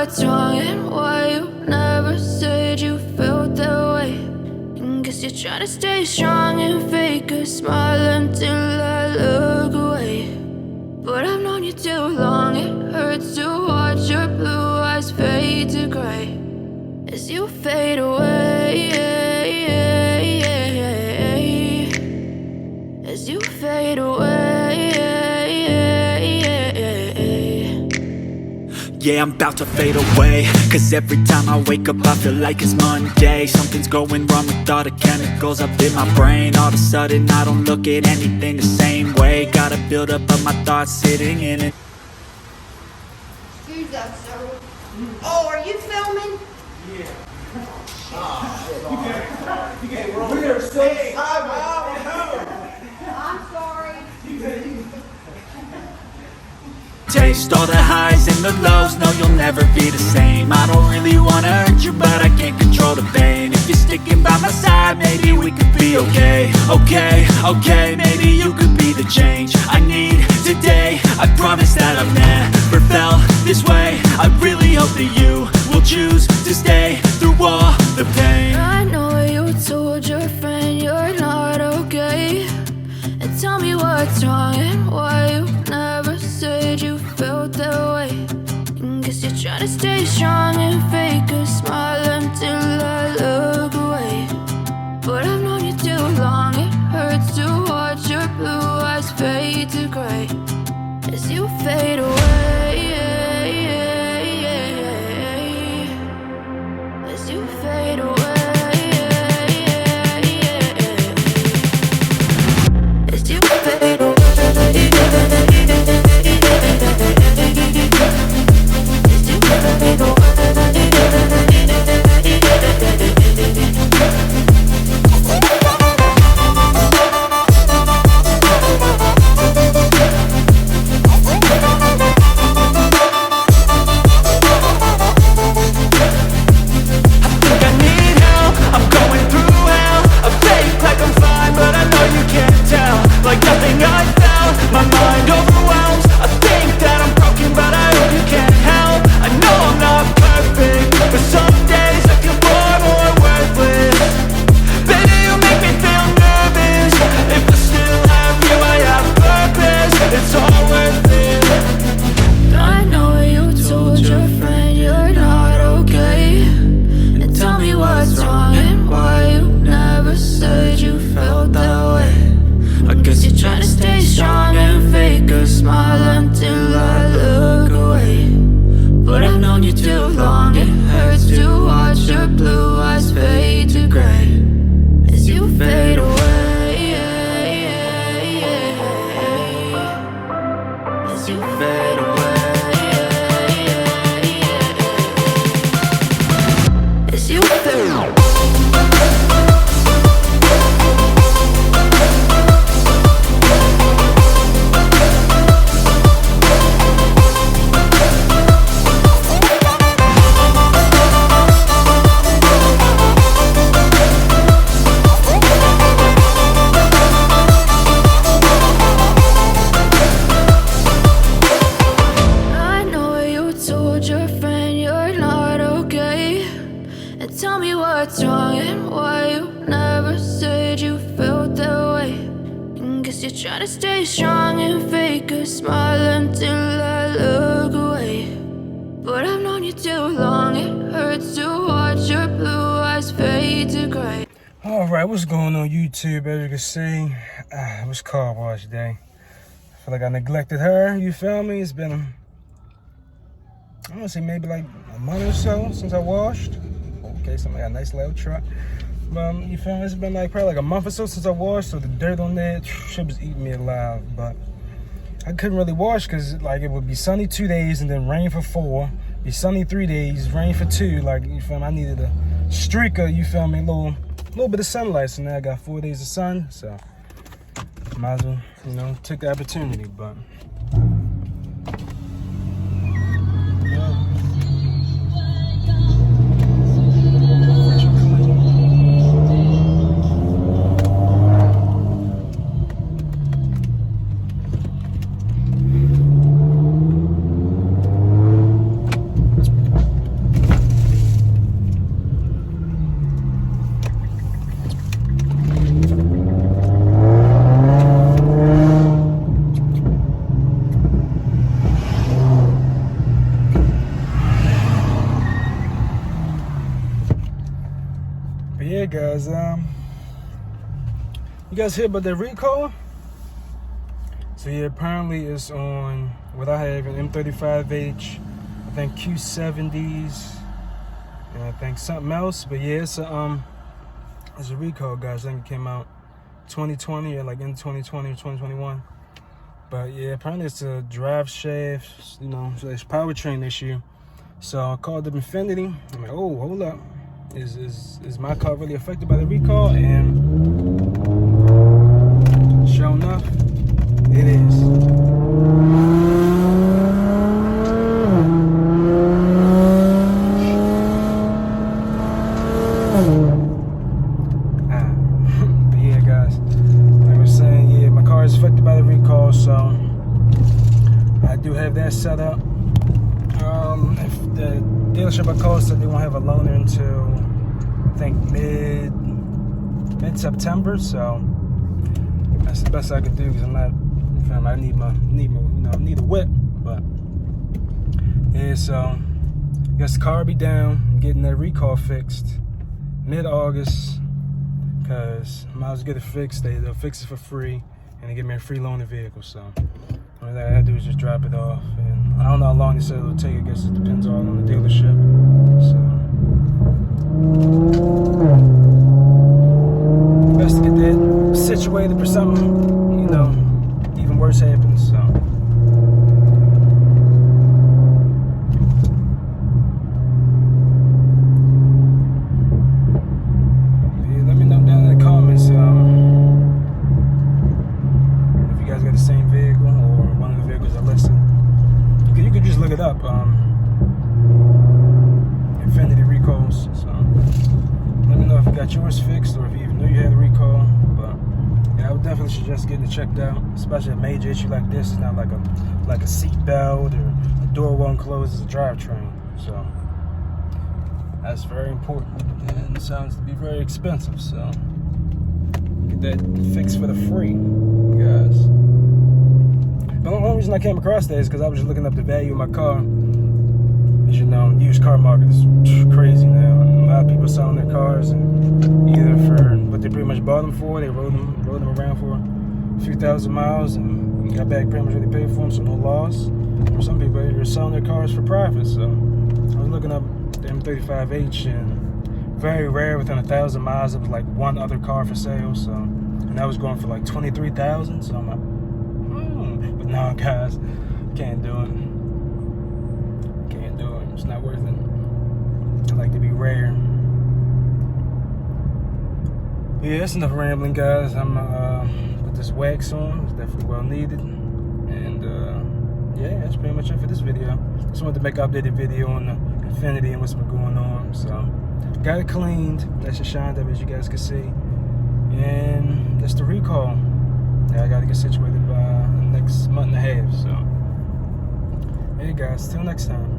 what's wrong and why you never said you felt that way. And guess you're trying to stay strong and fake a smile until I look away. But I've known you too long, it hurts to watch your blue eyes fade to gray as you fade away, as you fade away. Yeah, I'm about to fade away, cause every time I wake up I feel like it's Monday. Something's going wrong with all the chemicals up in my brain. All of a sudden I don't look at anything the same way. Gotta build up of my thoughts sitting in it. Excuse us, sir. Oh, are you filming? Yeah. We are so I'm sorry. Taste all the highs and the lows, no you'll never be the same. I don't really wanna hurt you, but I can't control the pain. If you're sticking by my side, maybe we could be okay. Okay, maybe you could be the change I need today. I promise that I've never felt this way. I really hope that you will choose to stay through all the pain. I know you told your friend you're not okay, and tell me what's wrong and why you never said you felt that way. And guess you're trying to stay strong and fake a smile until I look away. But I've known you too long, it hurts to watch your blue eyes fade to gray as you fade away, as you fade away, as you fade away. Trying to stay strong and fake a smile until I look away. But I've known you too long, it hurts to watch your blue eyes fade to gray. Alright, what's going on YouTube? As you can see, it was car wash day. I feel like I neglected her, you feel me? It's been, I want to say maybe like a month or so since I washed. Okay, somebody got a nice little truck. You feel me? It's been like probably like a month or so since I washed, so the dirt on there, shit was eating me alive. But I couldn't really wash because like it would be sunny 2 days and then rain for 4. Be sunny 3 days, rain for 2. Like, you feel me? I needed a streak of, you feel me, a little bit of sunlight. So now I got 4 days of sun, so might as well, you know, take the opportunity. But yeah. But yeah, guys, you guys hear about that recall? So yeah, apparently it's on what I have, an M35H, I think Q70s, and I think something else. But yeah, it's a recall, guys. I think it came out 2020 or like in 2020 or 2021. But yeah, apparently it's a drive shaft, you know, so it's powertrain issue. So I called up Infiniti. I'm like, oh, hold up. Is my car really affected by the recall? And sure enough, it is. But yeah, guys, like I was saying, yeah, my car is affected by the recall, so I do have that set up. If the dealership I called said they won't have a loaner until I think mid-September, so that's the best I could do because I'm not, I need a whip. But yeah, so I guess the car will be down. I'm getting that recall fixed mid-August because I might as well get it fixed. They'll fix it for free and they give me a free loaner vehicle. So all I gotta do is just drop it off, and I don't know how long they said it'll take. I guess it depends all on the dealership. So best to get that situated for something, you know, even worse happens. So yeah, let me know down in the comments if you guys got the same vehicle or one of the vehicles I listed. You could just look it up, Infiniti recalls. So let me know if you got yours fixed or if you even knew you had a recall. But yeah, I would definitely suggest getting it checked out, especially a major issue like this. It's not like a seat belt or a door won't close. It's a drivetrain, so that's very important and it sounds to be very expensive. So get that fixed for the free, guys. But the only reason I came across that is because I was just looking up the value of my car. As you know, the used car market is crazy now. A lot of people selling their cars, and either for what they pretty much bought them for, they rode them around for a few thousand miles and got back pretty much what they paid for them, so no loss. Or some people are selling their cars for profit. So I was looking up the M35H, and very rare within 1,000 miles there was like one other car for sale. So, and that was going for like 23,000. So I'm like, but no, guys, can't do it. Can't do it. It's not worth it. I like to be rare. Yeah, that's enough rambling, guys. I'm put this wax on. It's definitely well needed. And yeah, that's pretty much it for this video. Just wanted to make an updated video on the Infiniti and what's been going on. So got it cleaned. That shit shined up, as you guys can see. And that's the recall. Yeah, I gotta get situated by the next month and a half. So hey guys, till next time.